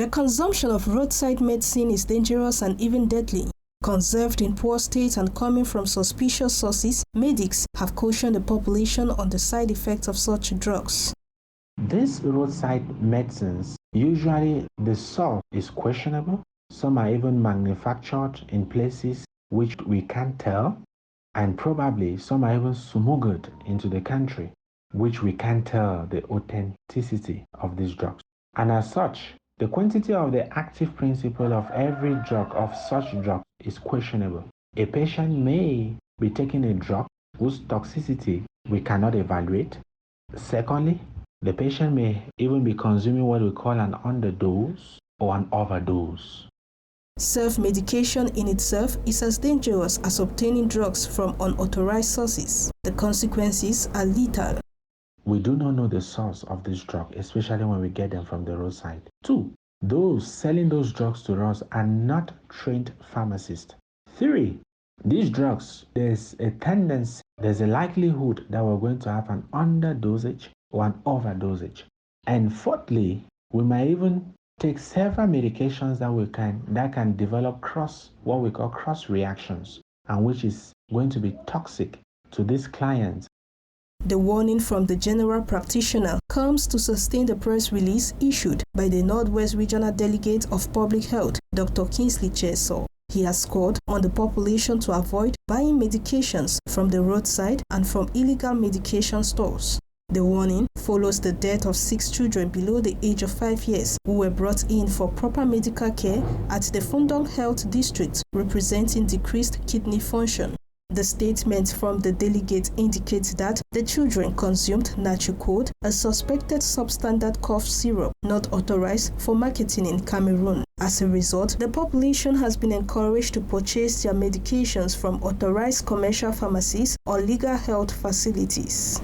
The consumption of roadside medicine is dangerous and even deadly. Conserved in poor state and coming from suspicious sources, medics have cautioned the population on the side effects of such drugs. These roadside medicines, usually the source is questionable. Some are even manufactured in places which we can't tell, and probably some are even smuggled into the country, which we can't tell the authenticity of these drugs. And as such, the quantity of the active principle of every drug, of such drug, is questionable. A patient may be taking a drug whose toxicity we cannot evaluate. Secondly, the patient may even be consuming what we call an underdose or an overdose. Self-medication in itself is as dangerous as obtaining drugs from unauthorized sources. The consequences are lethal. We do not know the source of this drug, especially when we get them from the roadside. 2, those selling those drugs to us are not trained pharmacists. 3, these drugs, there's a likelihood that we're going to have an underdosage or an overdosage. And fourthly, we might even take several medications that can develop what we call cross reactions, and which is going to be toxic to these clients. The warning from the general practitioner comes to sustain the press release issued by the Northwest Regional Delegate of Public Health, Dr. Kingsley Cheso. He has called on the population to avoid buying medications from the roadside and from illegal medication stores. The warning follows the death of 6 children below the age of 5 years who were brought in for proper medical care at the Fundong Health District, representing decreased kidney function. The statement from the delegate indicates that the children consumed NATURCOLD, a suspected substandard cough syrup not authorized for marketing in Cameroon. As a result, the population has been encouraged to purchase their medications from authorized commercial pharmacies or legal health facilities.